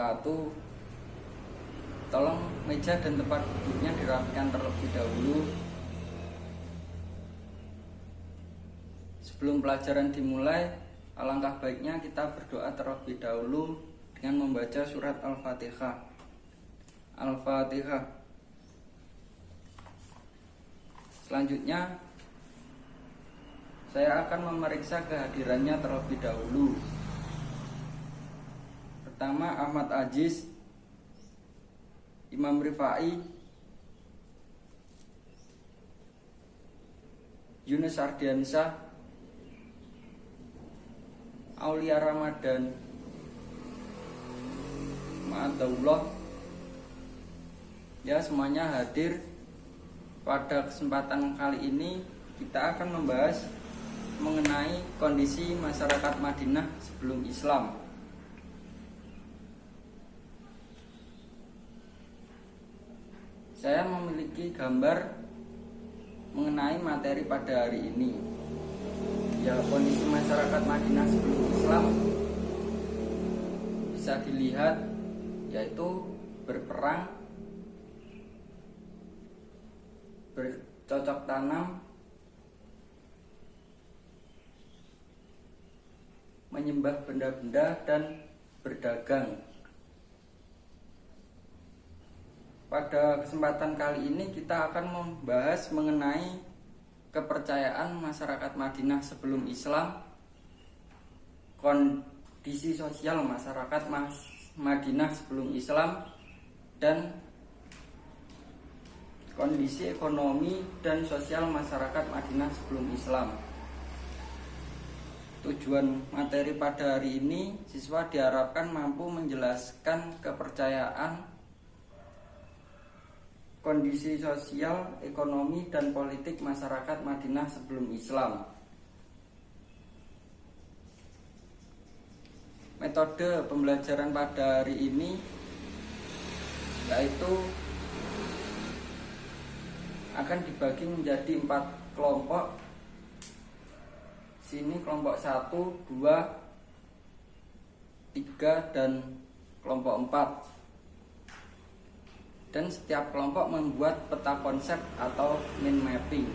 wabarakatuh. Tolong meja dan tempat duduknya dirapikan terlebih dahulu. Sebelum pelajaran dimulai, alangkah baiknya kita berdoa terlebih dahulu dengan membaca surat Al-Fatihah. Al-Fatihah. Selanjutnya, saya akan memeriksa kehadirannya terlebih dahulu. Pertama, Ahmad Aziz, Imam Rifai, Yunus Ardiansyah, Aulia Ramadan, Ma'adallah. Ya, semuanya hadir. Pada kesempatan kali ini kita akan membahas mengenai kondisi masyarakat Madinah sebelum Islam. Saya memiliki gambar mengenai materi pada hari ini. Ya, kondisi masyarakat Madinah sebelum Islam bisa dilihat, yaitu berperang, bercocok tanam, menyembah benda-benda, dan berdagang. Pada kesempatan kali ini kita akan membahas mengenai kepercayaan masyarakat Madinah sebelum Islam, kondisi sosial masyarakat Madinah sebelum Islam, dan kondisi ekonomi dan sosial masyarakat Madinah sebelum Islam. Tujuan materi pada hari ini, siswa diharapkan mampu menjelaskan kepercayaan, kondisi sosial, ekonomi, dan politik masyarakat Madinah sebelum Islam. Metode pembelajaran pada hari ini yaitu akan dibagi menjadi 4 kelompok. Sini kelompok 1, 2, 3, dan kelompok 4. Dan setiap kelompok membuat peta konsep atau mind mapping.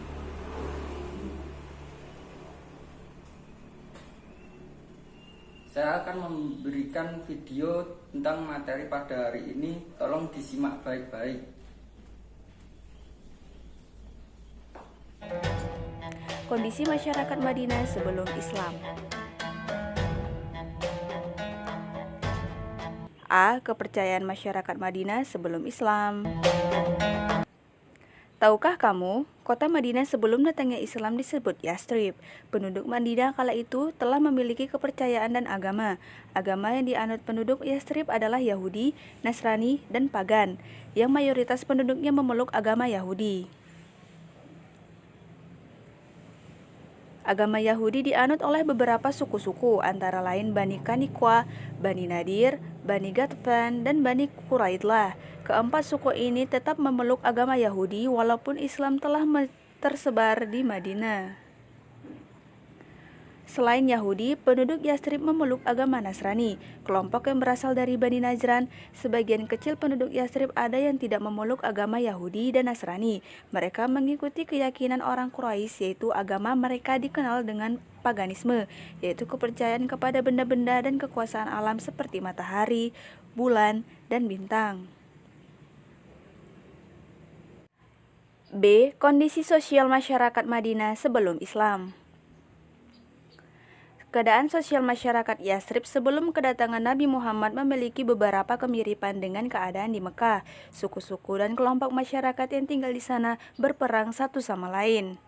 Saya akan memberikan video tentang materi pada hari ini. Tolong disimak baik-baik. Kondisi masyarakat Madinah sebelum Islam. A. Kepercayaan masyarakat Madinah sebelum Islam. Tahukah kamu, kota Madinah sebelum datangnya Islam disebut Yathrib. Penduduk Madinah kala itu telah memiliki kepercayaan dan agama. Agama yang dianut penduduk Yathrib adalah Yahudi, Nasrani, dan Pagan, yang mayoritas penduduknya memeluk agama Yahudi. Agama Yahudi dianut oleh beberapa suku-suku, antara lain Bani Qanuqah, Bani Nadir, Bani Ghatfan, dan Bani Quraidah. Keempat suku ini tetap memeluk agama Yahudi walaupun Islam telah tersebar di Madinah. Selain Yahudi, penduduk Yathrib memeluk agama Nasrani, kelompok yang berasal dari Bani Najran. Sebagian kecil penduduk Yathrib ada yang tidak memeluk agama Yahudi dan Nasrani. Mereka mengikuti keyakinan orang Quraisy, yaitu agama mereka dikenal dengan paganisme, yaitu kepercayaan kepada benda-benda dan kekuasaan alam seperti matahari, bulan, dan bintang. B. Kondisi sosial masyarakat Madinah sebelum Islam. Keadaan sosial masyarakat Yathrib sebelum kedatangan Nabi Muhammad memiliki beberapa kemiripan dengan keadaan di Mekah. Suku-suku dan kelompok masyarakat yang tinggal di sana berperang satu sama lain.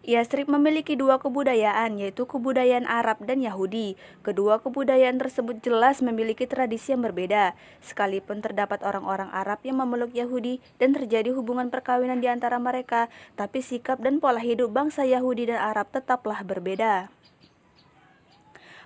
Yathrib memiliki 2 kebudayaan, yaitu kebudayaan Arab dan Yahudi. Kedua kebudayaan tersebut jelas memiliki tradisi yang berbeda. Sekalipun terdapat orang-orang Arab yang memeluk Yahudi dan terjadi hubungan perkawinan di antara mereka, tapi sikap dan pola hidup bangsa Yahudi dan Arab tetaplah berbeda.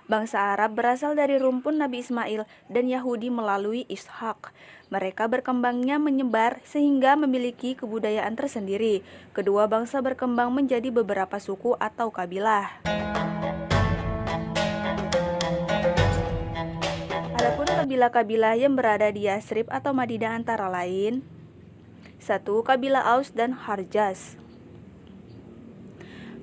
Bangsa Arab berasal dari rumpun Nabi Ismail dan Yahudi melalui Ishak. Mereka berkembangnya menyebar sehingga memiliki kebudayaan tersendiri. Kedua bangsa berkembang menjadi beberapa suku atau kabilah. kabilah-kabilah yang berada di Yasrib atau Madinah antara lain: 1. Kabilah Aus dan Harjas.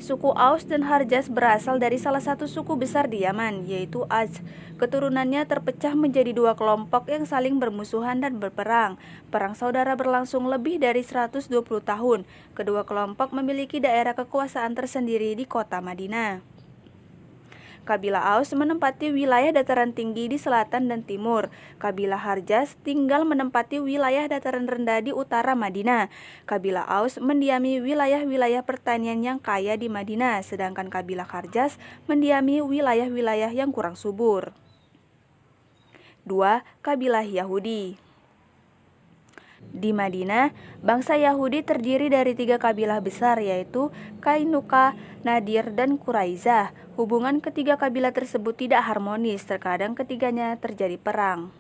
Suku Aus dan Harjas berasal dari salah satu suku besar di Yaman, yaitu Az. Keturunannya terpecah menjadi dua kelompok yang saling bermusuhan dan berperang. Perang saudara berlangsung lebih dari 120 tahun. Kedua kelompok memiliki daerah kekuasaan tersendiri di kota Madinah. Kabilah Aus menempati wilayah dataran tinggi di selatan dan timur. Kabilah Harjas tinggal menempati wilayah dataran rendah di utara Madinah. Kabilah Aus mendiami wilayah-wilayah pertanian yang kaya di Madinah, sedangkan kabilah Harjas mendiami wilayah-wilayah yang kurang subur. 2. Kabilah Yahudi. Di Madinah, bangsa Yahudi terdiri dari 3 kabilah besar, yaitu Kainuka, Nadir, dan Quraizah. Hubungan ketiga kabilah tersebut tidak harmonis, terkadang ketiganya terjadi perang.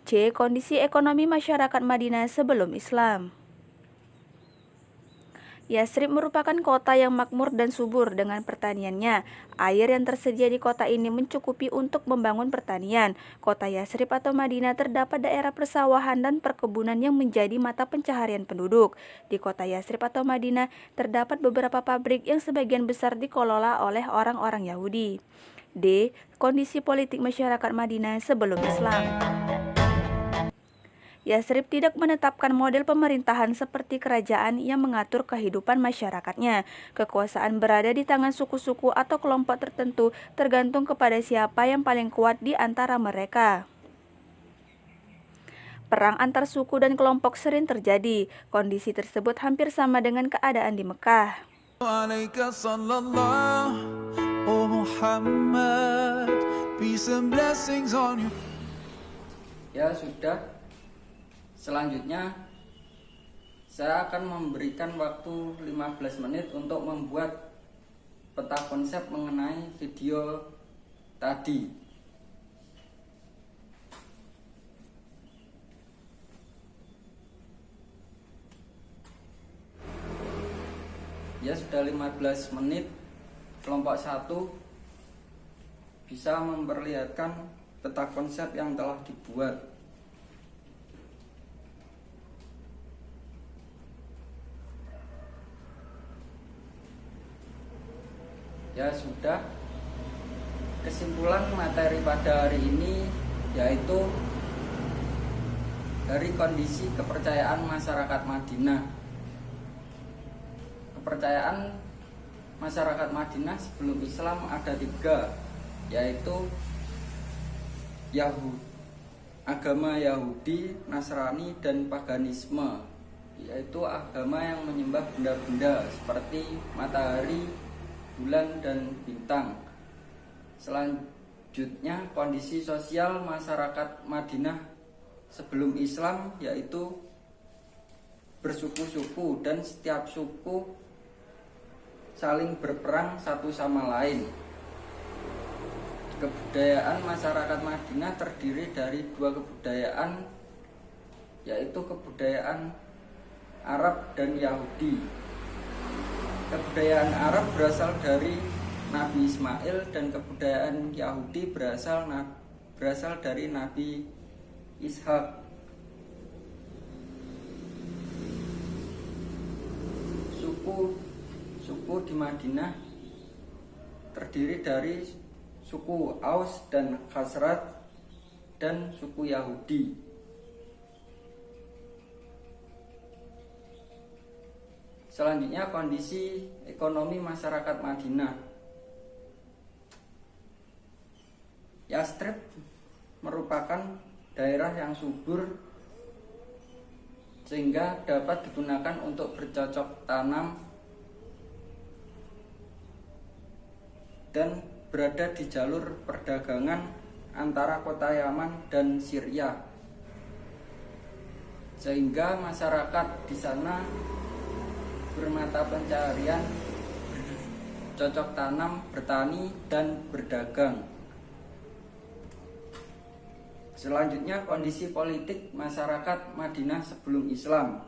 C. Kondisi ekonomi masyarakat Madinah sebelum Islam. Yasrib merupakan kota yang makmur dan subur dengan pertaniannya. Air yang tersedia di kota ini mencukupi untuk membangun pertanian. Kota Yasrib atau Madinah terdapat daerah persawahan dan perkebunan yang menjadi mata pencaharian penduduk. Di kota Yasrib atau Madinah terdapat beberapa pabrik yang sebagian besar dikelola oleh orang-orang Yahudi. D. Kondisi politik masyarakat Madinah sebelum Islam. Yasrib tidak menetapkan model pemerintahan seperti kerajaan yang mengatur kehidupan masyarakatnya. Kekuasaan berada di tangan suku-suku atau kelompok tertentu, tergantung kepada siapa yang paling kuat di antara mereka. Perang antar suku dan kelompok sering terjadi. Kondisi tersebut hampir sama dengan keadaan di Mekah. Ya sudah. Selanjutnya saya akan memberikan waktu 15 menit untuk membuat peta konsep mengenai video tadi. Ya sudah 15 menit. Kelompok 1 bisa memperlihatkan peta konsep yang telah dibuat. Ya sudah, kesimpulan materi pada hari ini yaitu dari kondisi kepercayaan masyarakat Madinah. Kepercayaan masyarakat Madinah sebelum Islam ada 3, yaitu agama Yahudi, Nasrani, dan paganisme, yaitu agama yang menyembah benda-benda seperti matahari, bulan, dan bintang. Selanjutnya, kondisi sosial masyarakat Madinah sebelum Islam yaitu bersuku-suku dan setiap suku saling berperang satu sama lain. Kebudayaan masyarakat Madinah terdiri dari 2 kebudayaan, yaitu kebudayaan Arab dan Yahudi. Kebudayaan Arab berasal dari Nabi Ismail dan kebudayaan Yahudi berasal dari Nabi Ishak. Suku di Madinah terdiri dari suku Aus dan Khazraj dan suku Yahudi. Selanjutnya, kondisi ekonomi masyarakat Madinah. Yasrib merupakan daerah yang subur sehingga dapat digunakan untuk bercocok tanam dan berada di jalur perdagangan antara kota Yaman dan Syria, sehingga masyarakat di sana bermata pencaharian, cocok tanam, bertani, dan berdagang. Selanjutnya, kondisi politik masyarakat Madinah sebelum Islam.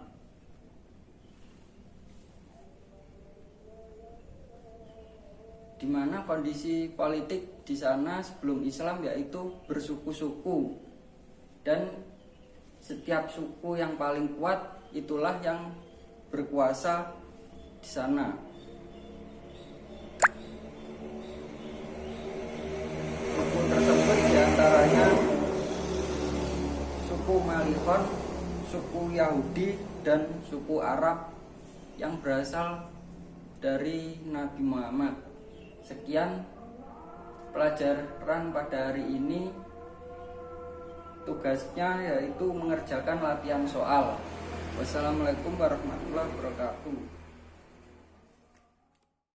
Di mana kondisi politik di sana sebelum Islam yaitu bersuku-suku. Dan setiap suku yang paling kuat itulah yang berkuasa di sana. Suku tersebut diantaranya suku Malikon, suku Yahudi, dan suku Arab yang berasal dari Nabi Muhammad. Sekian pelajaran pada hari ini. Tugasnya yaitu mengerjakan latihan soal. Wassalamualaikum warahmatullahi wabarakatuh.